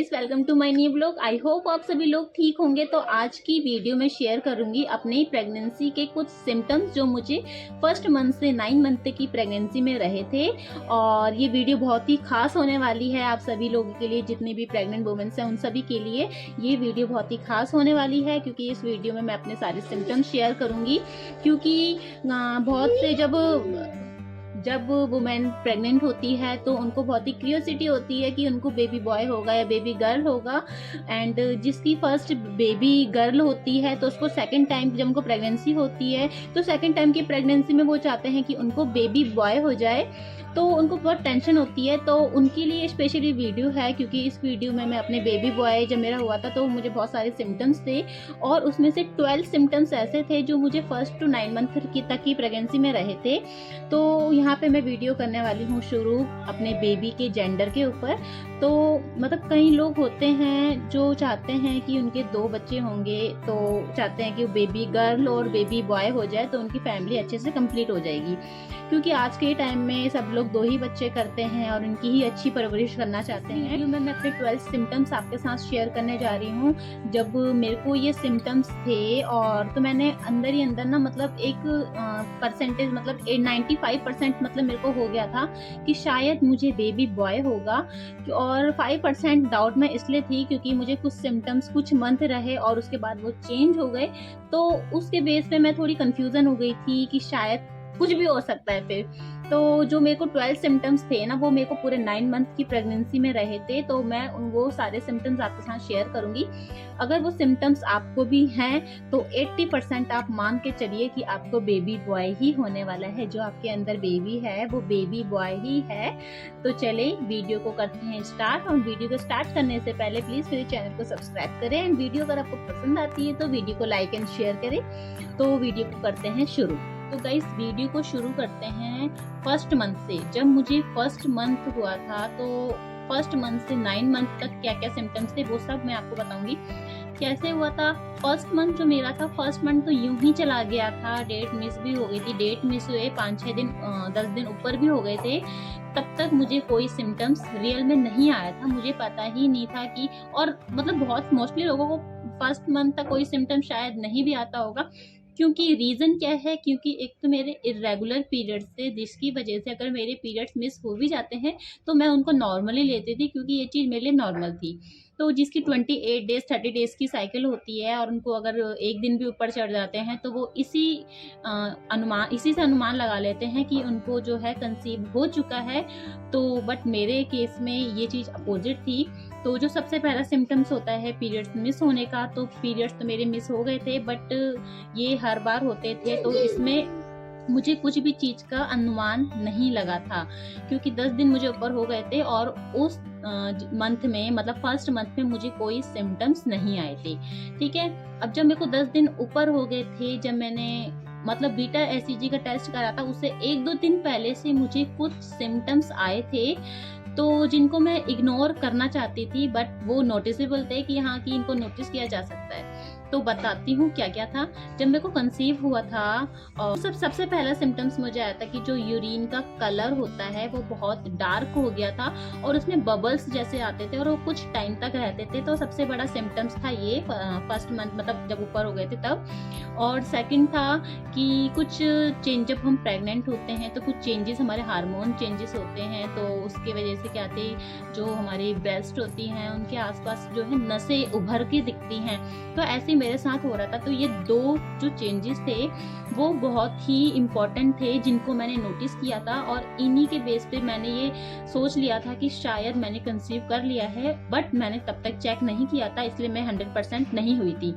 Guys, welcome to my new blog. I hope आप सभी लोग ठीक होंगे। तो आज की वीडियो में शेयर करूंगी अपनी प्रेगनेंसी के कुछ सिम्टम्स जो मुझे फर्स्ट मंथ से 9 मंथ की प्रेगनेंसी में रहे थे। और ये वीडियो बहुत ही खास होने वाली है आप सभी लोगों के लिए, जितने भी प्रेग्नेंट वुमेन्स हैं उन सभी के लिए ये वीडियो बहुत ही खास होने वाली है, क्योंकि इस वीडियो में मैं अपने सारे सिम्टम्स शेयर करूंगी। क्योंकि बहुत से जब वुमेन प्रेग्नेंट होती है तो उनको बहुत ही क्यूरियोसिटी होती है कि उनको बेबी बॉय होगा या बेबी गर्ल होगा। एंड जिसकी फर्स्ट बेबी गर्ल होती है तो उसको सेकंड टाइम जब उनको प्रेगनेंसी होती है तो सेकंड टाइम की प्रेगनेंसी में वो चाहते हैं कि उनको बेबी बॉय हो जाए, तो उनको बहुत टेंशन होती है। तो उनके लिए स्पेशली वीडियो है, क्योंकि इस वीडियो में मैं अपने बेबी बॉय जब मेरा हुआ था तो मुझे बहुत सारे सिम्टम्स थे और उसमें से 12 सिम्टम्स ऐसे थे जो मुझे फर्स्ट टू 9 मंथ तक की प्रेगनेंसी में रहे थे। तो यहाँ पे मैं वीडियो करने वाली हूँ शुरू अपने बेबी के जेंडर के ऊपर। तो मतलब कई लोग होते हैं जो चाहते हैं कि उनके 2 बच्चे होंगे, तो चाहते हैं कि बेबी गर्ल और बेबी बॉय हो जाए तो उनकी फैमिली अच्छे से कंप्लीट हो जाएगी। क्योंकि आज के टाइम में सब लोग 2 ही बच्चे करते हैं और उनकी ही अच्छी परवरिश करना चाहते हैं। वीडियो में मैं अपने 12 सिम्टम्स आपके साथ शेयर करने जा रही हूँ। जब मेरे को ये सिम्टम्स थे और तो मैंने अंदर ही अंदर ना मतलब एक परसेंटेज मतलब 95% मतलब मेरे को हो गया था कि शायद मुझे बेबी बॉय होगा। और 5% डाउट में इसलिए थी क्योंकि मुझे कुछ सिम्टम्स कुछ मंथ रहे और उसके बाद वो चेंज हो गए। तो उसके बेस पे मैं थोड़ी कंफ्यूजन हो गई थी कि शायद कुछ भी हो सकता है फिर। तो जो मेरे को 12 सिम्टम्स थे ना वो मेरे को पूरे 9 मंथ की प्रेगनेंसी में रहे थे। तो मैं वो सारे सिम्टम्स आपके साथ शेयर करूंगी। अगर वो सिम्टम्स आपको भी हैं तो 80% आप मान के चलिए कि आपको बेबी बॉय ही होने वाला है। जो आपके अंदर बेबी है वो बेबी बॉय ही है। तो चले वीडियो को करते हैं स्टार्ट। और वीडियो को स्टार्ट करने से पहले प्लीज मेरे चैनल को सब्सक्राइब करें एंड वीडियो अगर आपको पसंद आती है तो वीडियो को लाइक एंड शेयर करें। तो वीडियो को करते हैं शुरू। तो गाइस, वीडियो को शुरू करते हैं फर्स्ट मंथ से। जब मुझे फर्स्ट मंथ हुआ था तो फर्स्ट मंथ से 9 मंथ तक क्या क्या सिम्टम्स थे वो सब मैं आपको बताऊंगी कैसे हुआ था। फर्स्ट मंथ जो मेरा था, फर्स्ट मंथ तो यूं ही चला गया था। डेट मिस भी हो गई थी, डेट मिस हुए 5-6 दिन 10 दिन ऊपर भी हो गए थे। तब तक मुझे कोई सिम्टम्स रियल में नहीं आया था, मुझे पता ही नहीं था कि और मतलब बहुत मोस्टली लोगों को फर्स्ट मंथ तक कोई सिम्टम शायद नहीं भी आता होगा। क्योंकि रीज़न क्या है, क्योंकि एक तो मेरे इरेगुलर पीरियड्स थे जिसकी वजह से अगर मेरे पीरियड्स मिस हो भी जाते हैं तो मैं उनको नॉर्मली लेती थी, क्योंकि ये चीज़ मेरे लिए नॉर्मल थी। तो जिसकी 28 डेज 30 डेज की साइकिल होती है और उनको अगर एक दिन भी ऊपर चढ़ जाते हैं तो वो इसी से अनुमान लगा लेते हैं कि उनको जो है कंसीव हो चुका है। तो बट मेरे केस में ये चीज़ अपोजिट थी। तो जो सबसे पहला सिम्टम्स होता है पीरियड्स मिस होने का, तो पीरियड्स तो मेरे मिस हो गए थे बट ये हर बार होते थे। तो इसमें मुझे कुछ भी चीज़ का अनुमान नहीं लगा था, क्योंकि 10 दिन मुझे ऊपर हो गए थे और उस मंथ में मतलब फर्स्ट मंथ में मुझे कोई सिम्टम्स नहीं आए थे। ठीक है, अब जब मेरे को 10 दिन ऊपर हो गए थे, जब मैंने मतलब बीटा एसईजी का टेस्ट करा था उससे 1-2 दिन पहले से मुझे कुछ सिम्टम्स आए थे, तो जिनको मैं इग्नोर करना चाहती थी बट वो नोटिसेबल थे कि हाँ कि इनको नोटिस किया जा सकता है। तो बताती हूँ क्या क्या था। जब मेरे को कंसीव हुआ था और सबसे पहला सिम्टम्स मुझे आया था कि जो यूरिन का कलर होता है वो बहुत डार्क हो गया था और उसमें बबल्स जैसे आते थे और वो कुछ टाइम तक रहते थे। तो सबसे बड़ा सिम्टम्स था ये फर्स्ट मंथ मतलब जब ऊपर हो गए थे तब। और सेकंड था कि कुछ चेंज, जब हम प्रेग्नेंट होते हैं तो कुछ चेंजेस हमारे हार्मोन चेंजेस होते हैं। तो उसकी वजह से क्या थे, जो हमारी ब्रेस्ट होती हैं उनके आसपास जो है नसें उभर के दिखती हैं। तो ऐसे मेरे साथ हो रहा था। तो ये 2 जो चेंजेस थे वो बहुत ही इम्पोर्टेंट थे जिनको मैंने नोटिस किया था और इन्हीं के बेस पे मैंने ये सोच लिया था कि शायद मैंने कंसीव कर लिया है। बट मैंने तब तक चेक नहीं किया था, इसलिए मैं 100% नहीं हुई थी।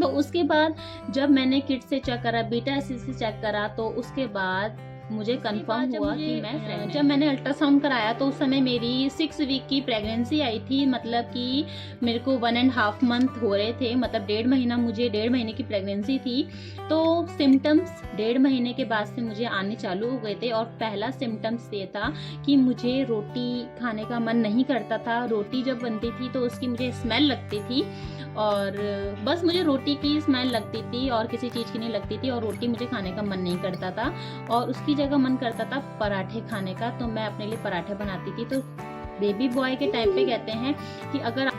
तो उसके बाद जब मैंने किट से चेक करा, बीटा एसईजी से चेक करा, तो उसके बाद मुझे कंफर्म हुआ कि मैं जब मैंने अल्ट्रासाउंड कराया तो उस समय मेरी 6 वीक की प्रेगनेंसी आई थी। मतलब कि मेरे को 1.5 मंथ हो रहे थे, मतलब 1.5 महीना, मुझे 1.5 महीने की प्रेगनेंसी थी। तो सिम्टम्स 1.5 महीने के बाद से मुझे आने चालू हो गए थे और पहला सिम्टम्स ये था कि मुझे रोटी खाने का मन नहीं करता था। रोटी जब बनती थी तो उसकी मुझे स्मेल लगती थी और बस मुझे रोटी की स्मेल लगती थी और किसी चीज़ की नहीं लगती थी और रोटी मुझे खाने का मन नहीं करता था और उसकी जगह मन करता था पराठे खाने का। तो मैं अपने लिए पराठे बनाती थी। तो बेबी बॉय के टाइम पे कहते हैं कि अगर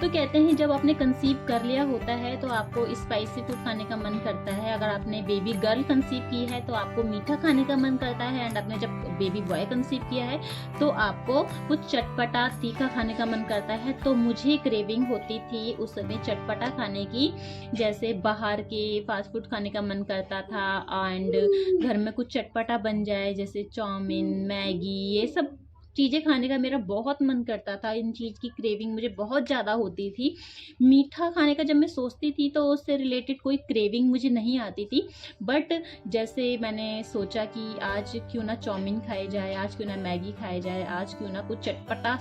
तो कहते हैं जब आपने कंसीव कर लिया होता है तो आपको स्पाइसी फूड खाने का मन करता है, अगर आपने बेबी गर्ल कंसीव की है तो आपको मीठा खाने का मन करता है, एंड आपने जब बेबी बॉय कंसीव किया है तो आपको कुछ चटपटा तीखा खाने का मन करता है। तो मुझे क्रेविंग होती थी उस समय चटपटा खाने की, जैसे बाहर के फास्ट फूड खाने का मन करता था, एंड घर में कुछ चटपटा बन जाए जैसे चाउमीन, मैगी, ये सब चीज़ें खाने का मेरा बहुत मन करता था। इन चीज़ की क्रेविंग मुझे बहुत ज़्यादा होती थी। मीठा खाने का जब मैं सोचती थी तो उससे रिलेटेड कोई क्रेविंग मुझे नहीं आती थी, बट जैसे मैंने सोचा कि आज क्यों ना चाउमीन खाई जाए, आज क्यों ना मैगी खाई जाए, आज क्यों ना कुछ चटपटा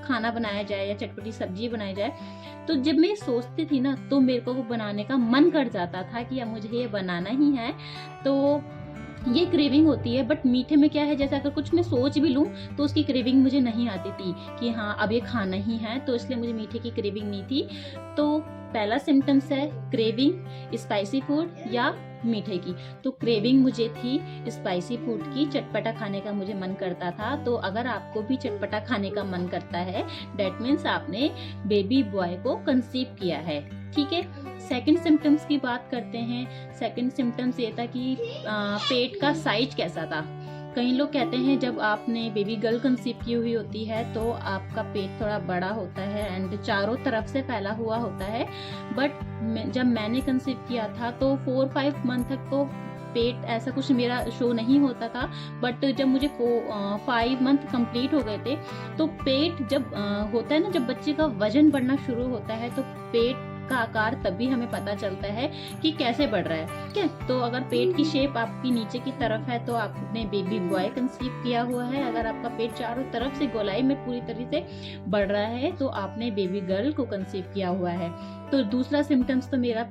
खाना बनाया जाए या चटपटी सब्जी बनाई जाए, तो जब मैं सोचती थी ना तो मेरे को वो बनाने का मन कर जाता था कि अब मुझे ये बनाना ही है। तो ये क्रेविंग होती है। बट मीठे में क्या है, जैसे अगर कुछ मैं सोच भी लूँ तो उसकी क्रेविंग मुझे नहीं आती थी कि हाँ अब ये खाना ही है, तो इसलिए मुझे मीठे की क्रेविंग नहीं थी। तो पहला सिम्टम्स है क्रेविंग स्पाइसी फूड या मीठे की। तो क्रेविंग मुझे थी स्पाइसी फूड की, चटपटा खाने का मुझे मन करता था। तो अगर आपको भी चटपटा खाने का मन करता है, डेट मीन्स आपने बेबी बॉय को कंसीव किया है, ठीक है। सेकंड सिम्टम्स की बात करते हैं। सेकंड सिम्टम्स ये था कि पेट का साइज कैसा था। कई लोग कहते हैं जब आपने बेबी गर्ल कंसीव की हुई होती है तो आपका पेट थोड़ा बड़ा होता है एंड चारों तरफ से फैला हुआ होता है, बट जब मैंने कंसीव किया था तो 4-5 मंथ तक तो पेट ऐसा कुछ मेरा शो नहीं होता था। बट जब मुझे 5 मंथ कंप्लीट हो गए थे तो पेट जब होता है ना, जब बच्चे का वजन बढ़ना शुरू होता है तो पेट का आकार तभी हमें पता चलता है कि कैसे बढ़ रहा है, ठीक है। तो अगर पेट की शेप आपकी नीचे की तरफ है तो आपने बेबी बॉय कंसीव किया हुआ है। अगर आपका पेट चारों तरफ से गोलाई में पूरी तरह से बढ़ रहा है तो आपने बेबी गर्ल को कंसीव किया हुआ है। तो दूसरा सिम्टम्स तो मेरा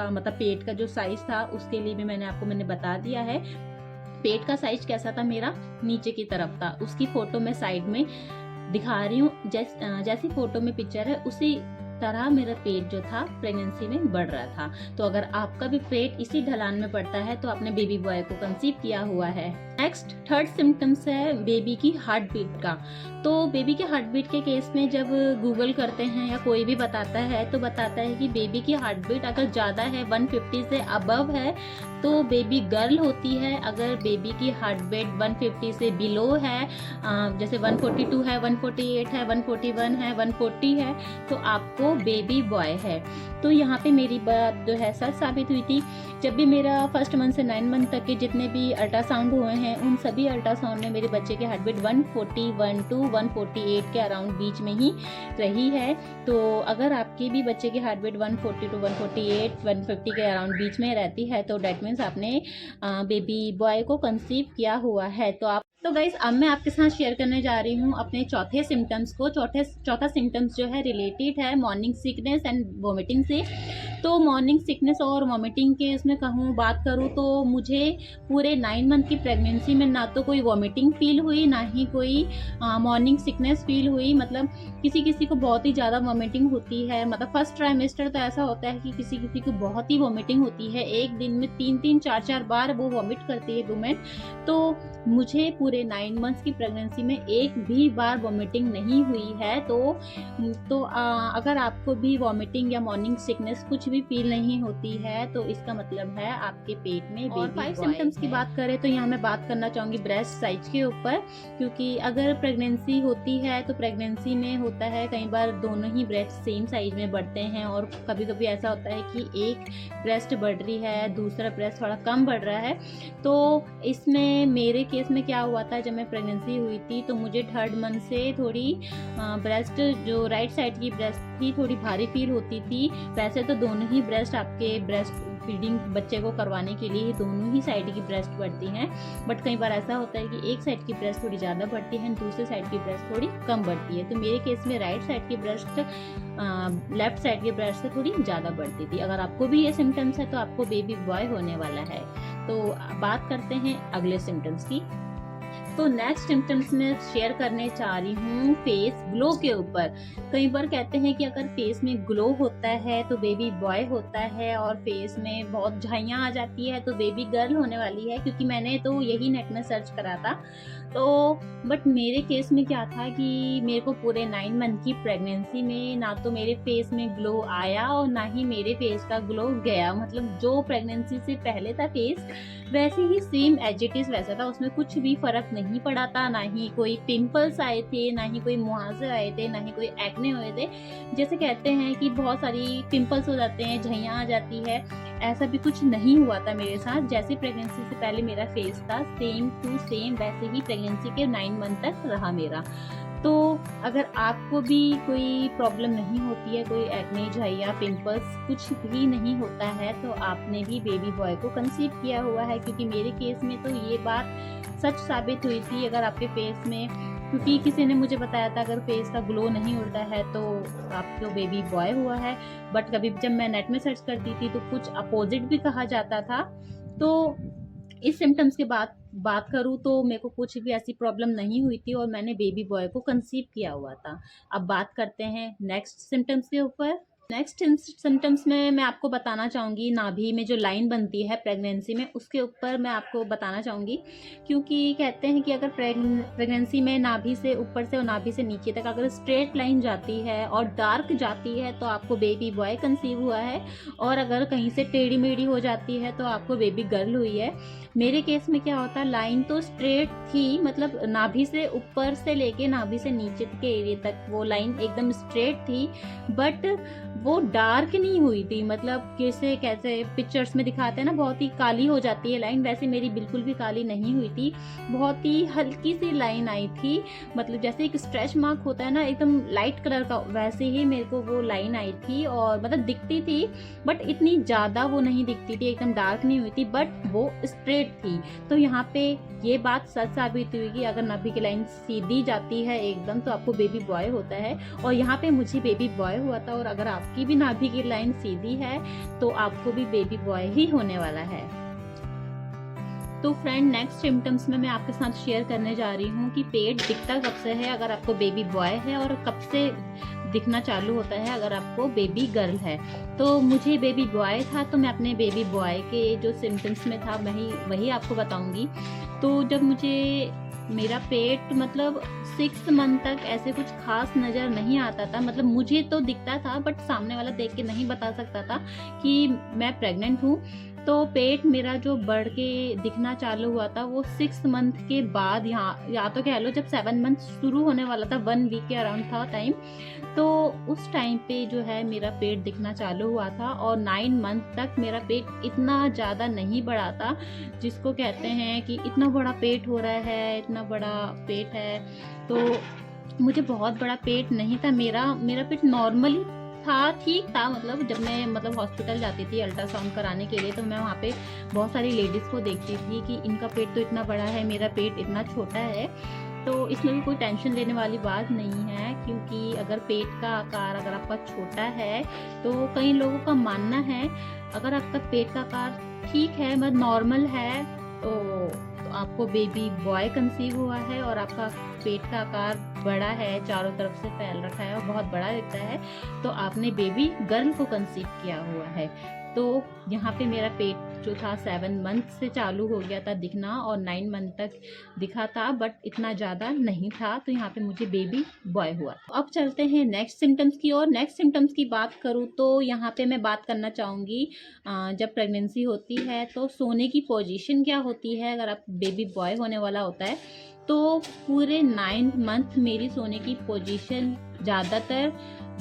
मतलब पेट का जो साइज था उसके लिए भी मैंने बता दिया है। पेट का साइज कैसा था मेरा, नीचे की तरफ था। उसकी फोटो मैं साइड में दिखा रही हूँ, जैसी फोटो में पिक्चर है उसी तरह मेरा पेट जो था प्रेगनेंसी में बढ़ रहा था। तो अगर आपका भी पेट इसी ढलान में बढ़ता है तो आपने बेबी बॉय को कंसीव किया हुआ है। नेक्स्ट थर्ड सिम्टम्स है बेबी की हार्ट बीट का। तो बेबी के हार्ट बीट के केस में जब गूगल करते हैं या कोई भी बताता है तो बताता है कि बेबी की हार्ट बीट अगर ज़्यादा है 150 से अबव है तो बेबी गर्ल होती है। अगर बेबी की हार्ट बीट 150 से बिलो है, जैसे 142 है, 148 है, 141 है, 140 है, तो आपको बेबी बॉय है। तो यहाँ पे मेरी बात जो है सच साबित हुई थी। जब भी मेरा फर्स्ट मंथ से 9 मंथ तक के जितने भी अल्ट्रासाउंड हुए हैं उन सभी अल्ट्रासाउंड में मेरे बच्चे की हार्ट बीट 141 to 148 के अराउंड बीच में ही रही है। तो अगर आपके भी बच्चे की हार्ट बीट 140 to 148, 150 के अराउंड बीच में रहती है तो डेट मीन्स आपने बेबी बॉय को कंसीव किया हुआ है। तो गाइज अब मैं आपके साथ शेयर करने जा रही हूँ अपने चौथे सिम्टम्स को। चौथा सिम्टम्स जो है रिलेटेड है मॉर्निंग सिकनेस एंड वॉमिटिंग से। तो मॉर्निंग सिकनेस और वॉमिटिंग के इसमें बात करूँ तो मुझे पूरे 9 मंथ की प्रेगनेंसी में ना तो कोई वॉमिटिंग फील हुई, ना ही कोई मॉर्निंग सिकनेस फील हुई। मतलब किसी को बहुत ही ज़्यादा वॉमिटिंग होती है। मतलब फर्स्ट ट्राइमेस्टर तो ऐसा होता है कि किसी को बहुत ही वॉमिटिंग होती है, एक दिन में 3-3, 4-4 बार वो वॉमिट करती है वुमेन। तो मुझे पूरे 9 मंथ्स की प्रेगनेंसी में एक भी बार वॉमिटिंग नहीं हुई है। तो अगर आपको भी वॉमिटिंग या मॉर्निंग सिकनेस कुछ भी फील नहीं होती है तो इसका मतलब है आपके पेट में बेबी बॉय। 5 सिम्टम्स की बात करें तो यहाँ मैं बात करना चाहूँगी ब्रेस्ट साइज के ऊपर, क्योंकि अगर प्रेगनेंसी होती है तो प्रेगनेंसी में होता है कई बार दोनों ही ब्रेस्ट सेम साइज में बढ़ते हैं, और कभी कभी ऐसा होता है कि एक ब्रेस्ट बढ़ रही है, दूसरा ब्रेस्ट थोड़ा कम बढ़ रहा है। तो इसमें मेरे केस में क्या हुआ था, जब मैं प्रेगनेंसी हुई थी तो मुझे 3rd मंथ से थोड़ी ब्रेस्ट जो राइट साइड की ब्रेस्ट थी थोड़ी भारी फील होती थी। वैसे तो दोनों ही ब्रेस्ट आपके ब्रेस्ट फीडिंग बच्चे को करवाने के लिए दोनों ही साइड की ब्रेस्ट बढ़ती हैं, बट कई बार ऐसा होता है कि एक साइड की ब्रेस्ट थोड़ी ज़्यादा बढ़ती है, दूसरे साइड की ब्रेस्ट थोड़ी कम बढ़ती है। तो मेरे केस में राइट साइड की ब्रेस्ट लेफ्ट साइड की ब्रेस्ट से थोड़ी ज़्यादा बढ़ती थी। अगर आपको भी ये सिम्टम्स है तो आपको बेबी बॉय होने वाला है। तो बात करते हैं अगले सिम्टम्स की। तो नेक्स्ट सिम्टम्स में शेयर करने चाह रही हूँ फेस ग्लो के ऊपर। कई बार कहते हैं कि अगर फेस में ग्लो होता है तो बेबी बॉय होता है, और फेस में बहुत झाइयाँ आ जाती है तो बेबी गर्ल होने वाली है, क्योंकि मैंने तो यही नेट में सर्च करा था। तो बट मेरे केस में क्या था कि मेरे को पूरे 9 मंथ की प्रेगनेंसी में ना तो मेरे फेस में ग्लो आया और ना ही मेरे फेस का ग्लो गया। मतलब जो प्रेगनेंसी से पहले था फेस वैसे ही सेम एज इट इज वैसा था, उसमें कुछ भी फर्क नहीं पड़ा था। ना ही कोई पिंपल्स आए थे, ना ही कोई मुहासे आए थे, ना ही कोई एक्ने हुए थे। जैसे कहते हैं कि बहुत सारी पिंपल्स हो जाते हैं, झइयाँ आ जाती है, ऐसा भी कुछ नहीं हुआ था मेरे साथ। जैसे प्रेगनेंसी से पहले मेरा फेस था सेम टू सेम वैसे ही प्रेगनेंसी के 9 मंथ तक रहा मेरा। तो अगर आपको भी कोई प्रॉब्लम नहीं होती है, कोई एक्ने, झाइयाँ, पिंपल्स कुछ भी नहीं होता है, तो आपने भी बेबी बॉय को कंसीव किया हुआ है, क्योंकि मेरे केस में तो ये बात सच साबित हुई थी। अगर आपके फेस में, क्योंकि किसी ने मुझे बताया था अगर फेस का ग्लो नहीं उड़ता है तो आपको बेबी बॉय हुआ है, बट कभी जब मैं नेट में सर्च करती थी तो कुछ अपोजिट भी कहा जाता था। तो इस सिम्टम्स के बाद बात करूँ तो मेरे को कुछ भी ऐसी प्रॉब्लम नहीं हुई थी और मैंने बेबी बॉय को कंसीव किया हुआ था। अब बात करते हैं नेक्स्ट सिम्टम्स के ऊपर। नेक्स्ट सिम्टम्स में मैं आपको बताना चाहूँगी नाभि में जो लाइन बनती है प्रेगनेंसी में, उसके ऊपर मैं आपको बताना चाहूँगी। क्योंकि कहते हैं कि अगर प्रेगनेंसी में नाभि से ऊपर से और नाभि से नीचे तक अगर स्ट्रेट लाइन जाती है और डार्क जाती है तो आपको बेबी बॉय कंसीव हुआ है, और अगर कहीं से टेढ़ी मेढ़ी हो जाती है तो आपको बेबी गर्ल हुई है। मेरे केस में क्या होता, लाइन तो स्ट्रेट थी, मतलब नाभि से ऊपर से लेके नाभि से नीचे के एरिया तक वो लाइन एकदम स्ट्रेट थी, बट वो डार्क नहीं हुई थी। मतलब कैसे कैसे पिक्चर्स में दिखाते हैं ना, बहुत ही काली हो जाती है लाइन, वैसे मेरी बिल्कुल भी काली नहीं हुई थी, बहुत ही हल्की सी लाइन आई थी। मतलब जैसे एक स्ट्रेच मार्क होता है ना एकदम लाइट कलर का, वैसे ही मेरे को वो लाइन आई थी। और मतलब दिखती थी बट इतनी ज़्यादा वो नहीं दिखती थी, एकदम डार्क नहीं हुई थी, बट वो स्ट्रेट थी। तो यहाँ पे ये बात सच साबित हुई कि अगर नाभि की लाइन सीधी जाती है एकदम तो आपको बेबी बॉय होता है, और यहाँ पे मुझे बेबी बॉय हुआ था। और अगर आपकी भी नाभि की लाइन सीधी है तो आपको भी बेबी बॉय ही होने वाला है। तो फ्रेंड नेक्स्ट सिम्टम्स में मैं आपके साथ शेयर करने जा रही हूँ कि पेट दिखता कब से है अगर आपको बेबी बॉय है, और कब से दिखना चालू होता है अगर आपको बेबी गर्ल है। तो मुझे बेबी बॉय था तो मैं अपने बेबी बॉय के जो सिम्टम्स में था वही आपको बताऊंगी। तो जब मुझे मेरा पेट मतलब 6 मंथ तक ऐसे कुछ खास नज़र नहीं आता था, मतलब मुझे तो दिखता था बट सामने वाला देख के नहीं बता सकता था कि मैं प्रेग्नेंट हूँ। तो पेट मेरा जो बढ़ के दिखना चालू हुआ था वो 6 मंथ के बाद, यहाँ या तो कह लो जब 7 मंथ शुरू होने वाला था, 1 वीक के अराउंड था टाइम, तो उस टाइम पे जो है मेरा पेट दिखना चालू हुआ था। और 9 मंथ तक मेरा पेट इतना ज़्यादा नहीं बढ़ा था, जिसको कहते हैं कि इतना बड़ा पेट हो रहा है, इतना बड़ा पेट है। तो मुझे बहुत बड़ा पेट नहीं था, मेरा पेट नॉर्मली था, ठीक था। मतलब जब मैं हॉस्पिटल जाती थी अल्ट्रासाउंड कराने के लिए तो मैं वहाँ पे बहुत सारी लेडीज़ को देखती थी कि इनका पेट तो इतना बड़ा है, मेरा पेट इतना छोटा है। तो इसमें भी कोई टेंशन लेने वाली बात नहीं है, क्योंकि अगर पेट का आकार अगर आपका छोटा है तो कई लोगों का मानना है अगर आपका पेट का आकार ठीक है, मतलब नॉर्मल है, तो आपको बेबी बॉय कंसीव हुआ है। और आपका पेट का आकार बड़ा है, चारों तरफ से फैल रखा है और बहुत बड़ा दिखता है, तो आपने बेबी गर्ल को कंसीव किया हुआ है। तो यहाँ पे मेरा पेट जो था 7 मंथ से चालू हो गया था दिखना, और 9 मंथ तक दिखा था बट इतना ज़्यादा नहीं था। तो यहाँ पे मुझे बेबी बॉय हुआ। अब चलते हैं नेक्स्ट सिम्टम्स की ओर। नेक्स्ट सिम्टम्स की बात करूँ तो यहाँ पे मैं बात करना चाहूँगी जब प्रेगनेंसी होती है तो सोने की पोजीशन क्या होती है अगर आप बेबी बॉय होने वाला होता है। तो पूरे 9 मंथ मेरी सोने की पोजीशन ज़्यादातर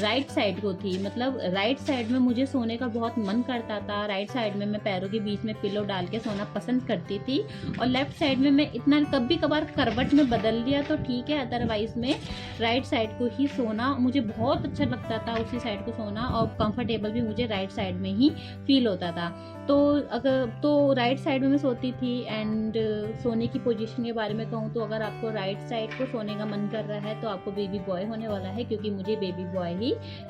राइट साइड को थी। मतलब राइट साइड में मुझे सोने का बहुत मन करता था, राइट साइड में मैं पैरों के बीच में पिलो डाल के सोना पसंद करती थी, और लेफ्ट साइड में मैं इतना कभी कभार करवट में बदल लिया तो ठीक है, अदरवाइज में राइट साइड को ही सोना मुझे बहुत अच्छा लगता था, उसी साइड को सोना, और कंफर्टेबल भी मुझे राइट साइड में ही फील होता था। तो राइट साइड में मैं सोती थी। एंड सोने की पोजीशन के बारे में कहूँ तो अगर आपको राइट साइड को सोने का मन कर रहा है तो आपको बेबी बॉय होने वाला है, क्योंकि मुझे बेबी बॉय ही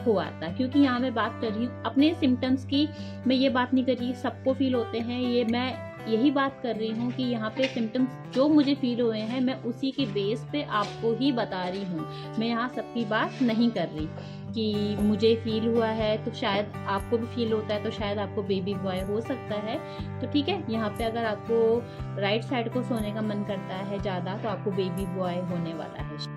हुआ था। क्योंकि यहाँ मैं बात कर रही हूँ अपने सिम्टम्स की, मैं ये बात नहीं कर रही सबको फील होते हैं, ये मैं यही बात कर रही हूँ कि यहाँ पे सिम्टम्स जो मुझे फील हुए हैं मैं उसी के बेस पे आपको ही बता रही हूँ। मैं यहाँ सबकी बात नहीं कर रही कि मुझे फील हुआ है तो शायद आपको भी फील होता है, तो शायद आपको बेबी बॉय हो सकता है। तो ठीक है, यहाँ पे अगर आपको राइट साइड को सोने का मन करता है ज़्यादा तो आपको बेबी बॉय होने वाला है।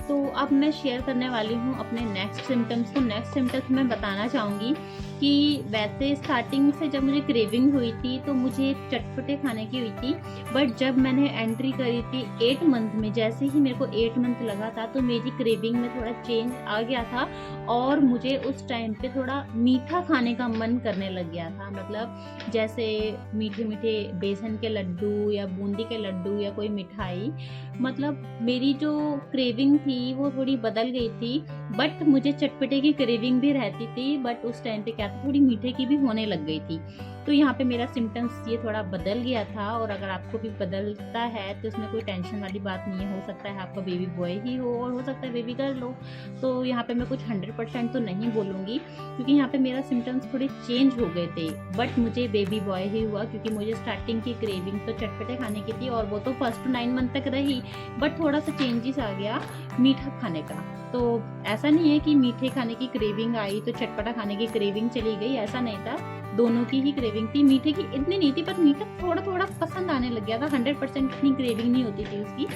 तो अब मैं शेयर करने वाली हूँ अपने नेक्स्ट सिम्टम्स। तो नेक्स्ट सिम्टम्स मैं बताना चाहूँगी कि वैसे स्टार्टिंग से जब मुझे क्रेविंग हुई थी तो मुझे चटपटे खाने की हुई थी, बट जब मैंने एंट्री करी थी 8 मंथ में, जैसे ही मेरे को 8 मंथ लगा था तो मेरी क्रेविंग में थोड़ा चेंज आ गया था और मुझे उस टाइम पे थोड़ा मीठा खाने का मन करने लग गया था। मतलब जैसे मीठे मीठे बेसन के लड्डू या बूंदी के लड्डू या कोई मिठाई, मतलब मेरी जो क्रेविंग थी वो थोड़ी बदल गई थी। बट मुझे चटपटे की क्रेविंग भी रहती थी, बट उस टाइम पे क्या था, थोड़ी मीठे की भी होने लग गई थी। तो यहाँ पे मेरा सिम्टम्स ये थोड़ा बदल गया था। और अगर आपको भी बदलता है तो इसमें कोई टेंशन वाली बात नहीं है। हो सकता है आपका बेबी बॉय ही हो और हो सकता है बेबी गर्ल हो। तो यहाँ पे मैं कुछ 100% तो नहीं बोलूँगी, क्योंकि यहाँ पे मेरा सिम्टम्स थोड़े चेंज हो गए थे। बट मुझे बेबी बॉय ही हुआ, क्योंकि मुझे स्टार्टिंग की क्रेविंग तो चटपटे खाने की थी और वो तो फर्स्ट 9 मंथ तक रही, बट थोड़ा सा चेंजेस आ गया मीठा खाने का। तो ऐसा नहीं है कि मीठे खाने की क्रेविंग आई तो चटपटा खाने की क्रेविंग चली गई, ऐसा नहीं था। दोनों की ही क्रेविंग थी, मीठे की इतनी नहीं थी, पर मीठा थोड़ा थोड़ा पसंद आने लग गया था। 100% इतनी क्रेविंग नहीं होती थी उसकी,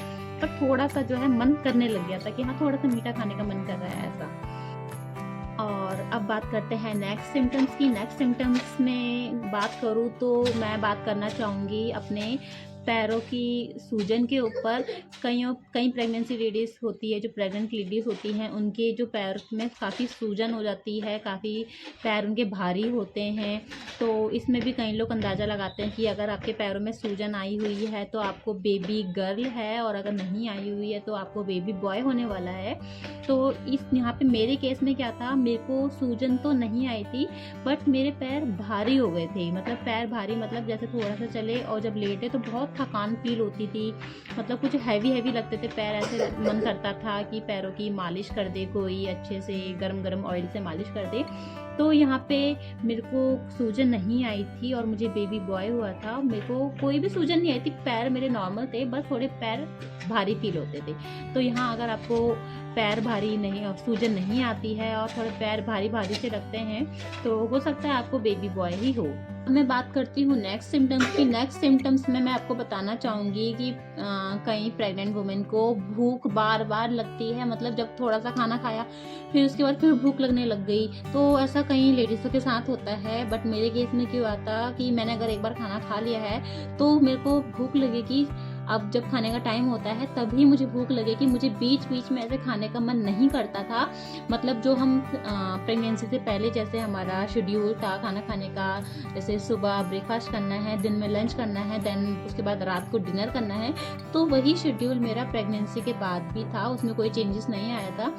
पर थोड़ा सा जो है मन करने लग गया था कि हाँ थोड़ा सा मीठा खाने का मन कर रहा है ऐसा। और अब बात करते हैं नेक्स्ट सिम्टम्स की। नेक्स्ट सिम्टम्स में बात करूँ तो मैं बात करना चाहूँगी अपने पैरों की सूजन के ऊपर। कई प्रेगनेंसी लेडीज़ होती है, जो प्रेग्नेंट लेडीज़ होती हैं, उनके जो पैर में काफ़ी सूजन हो जाती है, काफ़ी पैर उनके भारी होते हैं। तो इसमें भी कई लोग अंदाज़ा लगाते हैं कि अगर आपके पैरों में सूजन आई हुई है तो आपको बेबी गर्ल है, और अगर नहीं आई हुई है तो आपको बेबी बॉय होने वाला है। तो यहाँ पे मेरे केस में क्या था, मेरे को सूजन तो नहीं आई थी, बट मेरे पैर भारी हो गए थे। मतलब पैर भारी, मतलब जैसे थोड़ा सा चले और जब लेटे तो बहुत थकान फील होती थी। मतलब कुछ हैवी लगते थे पैर, ऐसे मन करता था कि पैरों की मालिश कर दे कोई, अच्छे से गरम ऑयल से मालिश कर दे। तो यहाँ पे मेरे को सूजन नहीं आई थी और मुझे बेबी बॉय हुआ था। मेरे को कोई भी सूजन नहीं आई थी, पैर मेरे नॉर्मल थे, बस थोड़े पैर भारी फील होते थे। तो यहाँ अगर आपको पैर भारी नहीं, सूजन नहीं आती है और थोड़े पैर भारी से लगते हैं तो हो सकता है आपको बेबी बॉय ही हो। मैं बात करती हूँ नेक्स्ट सिम्टम्स की। नेक्स्ट सिम्टम्स में मैं आपको बताना चाहूँगी कि कई प्रेग्नेंट वुमेन को भूख बार लगती है। मतलब जब थोड़ा सा खाना खाया फिर उसके बाद फिर भूख लगने लग गई। तो ऐसा कई लेडीज़ों के साथ होता है, बट मेरे केस में क्यों आता कि मैंने अगर एक बार खाना खा लिया है तो मेरे को भूख लगेगी। अब जब खाने का टाइम होता है तभी मुझे भूख लगेगी। मुझे बीच में ऐसे खाने का मन नहीं करता था। मतलब जो हम प्रेगनेंसी से पहले जैसे हमारा शेड्यूल था खाना खाने का, जैसे सुबह ब्रेकफास्ट करना है, दिन में लंच करना है, देन उसके बाद रात को डिनर करना है, तो वही शेड्यूल मेरा प्रेगनेंसी के बाद भी था, उसमें कोई चेंजेस नहीं आया था।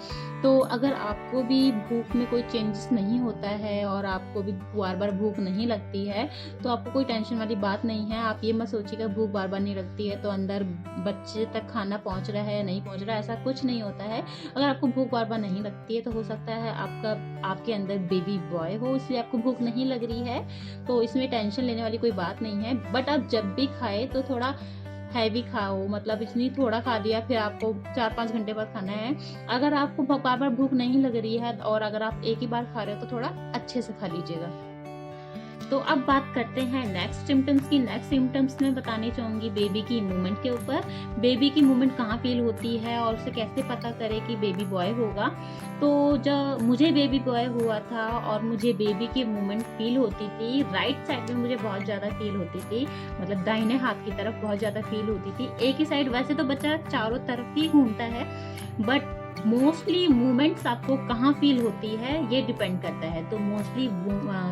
तो अगर आपको भी भूख में कोई चेंजेस नहीं होता है और आपको भी बार भूख नहीं लगती है तो आपको कोई टेंशन वाली बात नहीं है। आप ये मत सोचिएगा भूख बार नहीं लगती है तो अंदर बच्चे तक खाना पहुंच रहा है नहीं पहुंच रहा है, ऐसा कुछ नहीं होता है। अगर आपको भूख बार नहीं लगती है तो हो सकता है आपके अंदर बेबी बॉय हो, इसलिए आपको भूख नहीं लग रही है। तो इसमें टेंशन लेने वाली कोई बात नहीं है। बट आप जब भी खाए तो थोड़ा हैवी खाओ, मतलब इसलिए थोड़ा खा लिया फिर आपको 4-5 घंटे बाद खाना है। अगर आपको बार भूख नहीं लग रही है और अगर आप एक ही बार खा रहे हो तो थोड़ा अच्छे से खा लीजिएगा। तो अब बात करते हैं नेक्स्ट सिम्टम्स की। नेक्स्ट सिम्टम्स में बतानी चाहूँगी बेबी की मूवमेंट के ऊपर। बेबी की मूवमेंट कहाँ फील होती है और उसे कैसे पता करें कि बेबी बॉय होगा। तो जब मुझे बेबी बॉय हुआ था और मुझे बेबी की मूवमेंट फील होती थी, राइट साइड में मुझे बहुत ज़्यादा फील होती थी, मतलब दाहिने हाथ की तरफ बहुत ज़्यादा फील होती थी। एक ही साइड, वैसे तो बच्चा चारों तरफ ही घूमता है, बट मोस्टली मूवमेंट्स आपको कहाँ फील होती है ये डिपेंड करता है। तो मोस्टली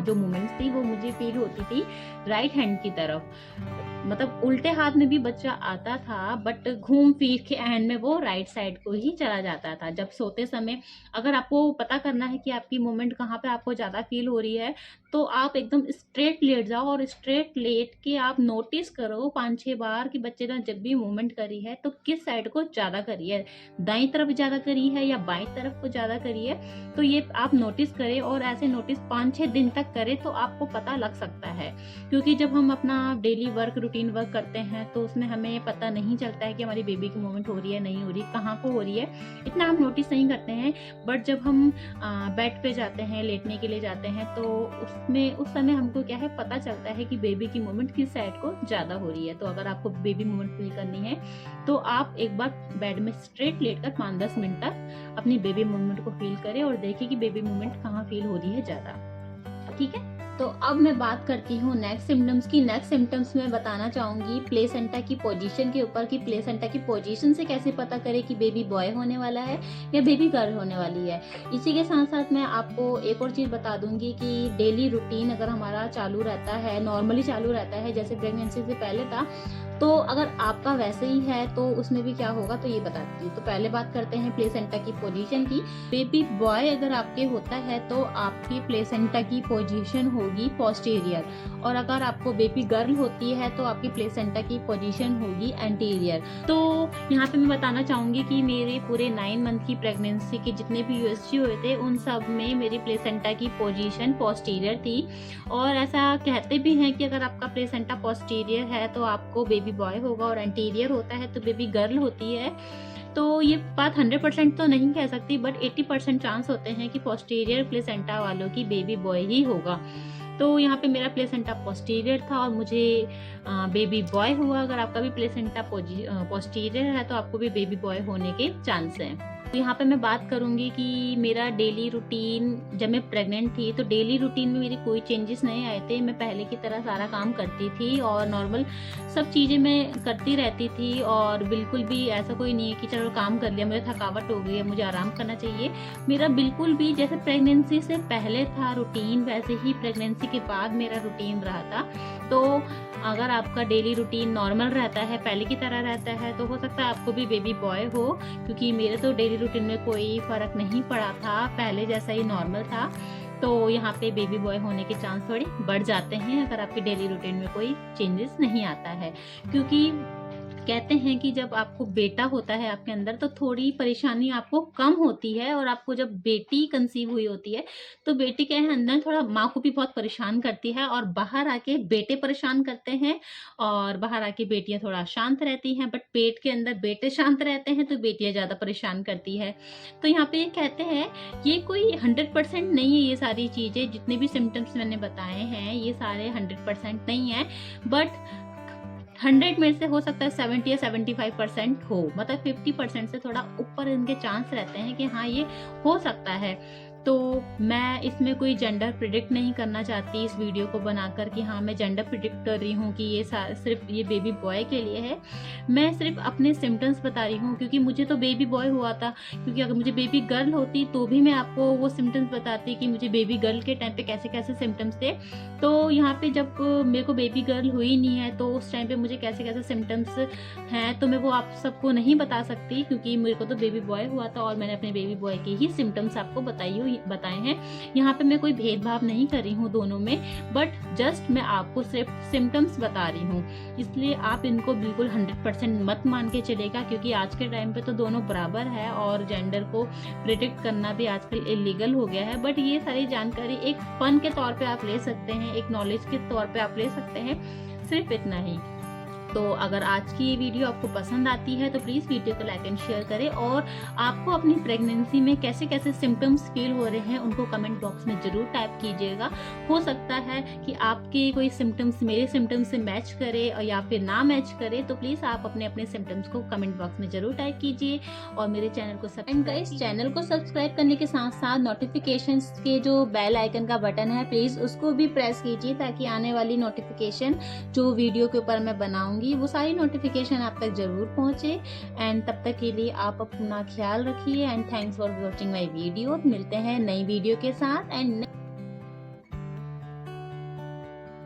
जो मूवमेंट्स थी वो मुझे फील होती थी राइट हैंड की तरफ। मतलब उल्टे हाथ में भी बच्चा आता था, बट घूम फिर के एंड में वो राइट साइड को ही चला जाता था। जब सोते समय अगर आपको पता करना है कि आपकी मूवमेंट कहाँ पे आपको ज़्यादा फील हो रही है, तो आप एकदम स्ट्रेट लेट जाओ और स्ट्रेट लेट के आप नोटिस करो 5-6 बार कि बच्चे ने जब भी मूवमेंट करी है तो किस साइड को ज़्यादा करी है, दाईं तरफ ज़्यादा करी है या बाईं तरफ को ज़्यादा करी है। तो ये आप नोटिस करें और ऐसे नोटिस 5-6 दिन तक करें तो आपको पता लग सकता है। क्योंकि जब हम अपना डेली वर्क रूटीन वर्क करते हैं तो उसमें हमें पता नहीं चलता है कि हमारी बेबी की मूवमेंट हो रही है नहीं हो रही, कहाँ को हो रही है, इतना हम नोटिस नहीं करते हैं। बट जब हम बेड पे जाते हैं, लेटने के लिए जाते हैं, तो उसमें उस समय हमको क्या है पता चलता है कि बेबी की मूवमेंट किस साइड को ज़्यादा हो रही है। तो अगर आपको बेबी मूवमेंट फील करनी है तो आप एक बार बेड में स्ट्रेट लेट कर 5-10 मिनट तक अपनी बेबी मूवमेंट को फील करें और देखें कि बेबी मूवमेंट कहाँ फील हो रही है ज़्यादा। ठीक है, तो अब मैं बात करती हूँ नेक्स्ट सिम्टम्स की। नेक्स्ट सिम्टम्स में बताना चाहूँगी प्लेसेंटा की पोजीशन के ऊपर, कि प्लेसेंटा की पोजीशन से कैसे पता करें कि बेबी बॉय होने वाला है या बेबी गर्ल होने वाली है। इसी के साथ साथ मैं आपको एक और चीज़ बता दूंगी कि डेली रूटीन अगर हमारा चालू रहता है, नॉर्मली चालू रहता है जैसे प्रेगनेंसी से पहले था, तो अगर आपका वैसे ही है तो उसमें भी क्या होगा तो ये बताती हूँ। तो पहले बात करते हैं प्लेसेंटा की पोजीशन की। बेबी बॉय अगर आपके होता है तो आपकी प्लेसेंटा की पोजीशन होगी पोस्टीरियर, और अगर आपको बेबी गर्ल होती है तो आपकी प्लेसेंटा की पोजीशन होगी एंटीरियर। तो यहाँ पे मैं बताना चाहूँगी कि मेरे पूरे 9 मंथ की प्रेगनेंसी के जितने भी यूएसजी हुए थे उन सब में मेरी प्लेसेंटा की पोजीशन पोस्टीरियर थी। और ऐसा कहते भी हैं कि अगर आपका प्लेसेंटा पोस्टीरियर है तो आपको बेबी बॉय होगा और एंटीरियर होता है तो बेबी गर्ल होती है। तो ये बात 100% तो नहीं कह सकती, बट 80% चांस होते हैं कि पोस्टीरियर प्लेसेंटा वालों की बेबी बॉय ही होगा। तो यहाँ पे मेरा प्लेसेंटा पोस्टीरियर था और मुझे बेबी बॉय हुआ। अगर आपका भी प्लेसेंटा पोस्टीरियर है तो आपको भी बेबी बॉय होने के चांस हैं। तो यहाँ पे मैं बात करूँगी कि मेरा डेली रूटीन जब मैं प्रेग्नेंट थी तो डेली रूटीन में मेरी कोई चेंजेस नहीं आए थे। मैं पहले की तरह सारा काम करती थी और नॉर्मल सब चीज़ें मैं करती रहती थी, और बिल्कुल भी ऐसा कोई नहीं है कि चलो काम कर लिया मुझे थकावट हो गई है मुझे आराम करना चाहिए। मेरा बिल्कुल भी जैसे प्रेगनेंसी से पहले था रूटीन वैसे ही प्रेगनेंसी के बाद मेरा रूटीन रहा था। तो अगर आपका डेली रूटीन नॉर्मल रहता है, पहले की तरह रहता है, तो हो सकता है आपको भी बेबी बॉय हो, क्योंकि मेरे तो डेली रूटीन में कोई फ़र्क नहीं पड़ा था, पहले जैसा ही नॉर्मल था। तो यहाँ पे बेबी बॉय होने के चांस थोड़े बढ़ जाते हैं अगर आपके डेली रूटीन में कोई चेंजेस नहीं आता है। क्योंकि कहते हैं कि जब आपको बेटा होता है आपके अंदर तो थोड़ी परेशानी आपको कम होती है, और आपको जब बेटी कंसीव हुई होती है तो बेटी क्या है अंदर थोड़ा माँ को भी बहुत परेशान करती है, और बाहर आके बेटे परेशान करते हैं, और बाहर आके बेटियां थोड़ा शांत रहती हैं, बट पेट के अंदर बेटे शांत रहते हैं तो बेटियां ज़्यादा परेशान करती है। तो यहाँ पे ये कहते हैं ये कोई 100% नहीं है, ये सारी चीज़ें जितने भी सिम्टम्स मैंने बताए हैं ये सारे 100% नहीं है, बट 100 में से हो सकता है 70 या 75% हो, मतलब 50% से थोड़ा ऊपर इनके चांस रहते हैं कि हाँ ये हो सकता है। तो मैं इसमें कोई जेंडर प्रिडिक्ट नहीं करना चाहती इस वीडियो को बनाकर कि हाँ मैं जेंडर प्रिडिक्ट कर रही हूँ कि ये सिर्फ ये बेबी बॉय के लिए है। मैं सिर्फ अपने सिम्टम्स बता रही हूँ, क्योंकि मुझे तो बेबी बॉय हुआ था। क्योंकि अगर मुझे बेबी गर्ल होती तो भी मैं आपको वो सिम्टम्स बताती कि मुझे बेबी गर्ल के टाइम पे कैसे कैसे सिम्टम्स थे। तो यहाँ पे जब मेरे को बेबी गर्ल हुई नहीं है तो उस टाइम पे मुझे कैसे कैसे सिम्टम्स हैं तो मैं वो आप सबको नहीं बता सकती, क्योंकि मेरे को तो बेबी बॉय हुआ था और मैंने अपने बेबी बॉय के ही सिम्टम्स आपको बताए हैं। यहाँ पे मैं कोई भेदभाव नहीं कर रही हूँ दोनों में, बट जस्ट मैं आपको सिर्फ सिम्टम्स बता रही हूँ, इसलिए आप इनको बिल्कुल 100% मत मान के चलेगा, क्योंकि आज के टाइम पे तो दोनों बराबर है और जेंडर को प्रिडिक्ट करना भी आजकल इलीगल हो गया है। बट ये सारी जानकारी एक फन के तौर पे आप ले सकते हैं, एक नॉलेज के तौर पे आप ले सकते हैं, सिर्फ इतना ही। तो अगर आज की ये वीडियो आपको पसंद आती है तो प्लीज़ वीडियो को लाइक एंड शेयर करें, और आपको अपनी प्रेगनेंसी में कैसे कैसे सिम्टम्स फील हो रहे हैं उनको कमेंट बॉक्स में ज़रूर टाइप कीजिएगा। हो सकता है कि आपके कोई सिम्टम्स मेरे सिम्टम्स से मैच करे और या फिर ना मैच करे, तो प्लीज़ आप अपने अपने सिम्टम्स को कमेंट बॉक्स में ज़रूर टाइप कीजिए और मेरे चैनल को सब्सक्राइब करने के साथ साथ नोटिफिकेशंस के जो बेल आइकन का बटन है प्लीज़ उसको भी प्रेस कीजिए, ताकि आने वाली नोटिफिकेशन जो वीडियो के ऊपर मैं बनाऊंगी वो सारी नोटिफिकेशन आप तक जरूर पहुंचे। एंड तब तक के लिए आप अपना ख्याल रखिए, and thanks for watching my video. मिलते हैं नई वीडियो के साथ एंड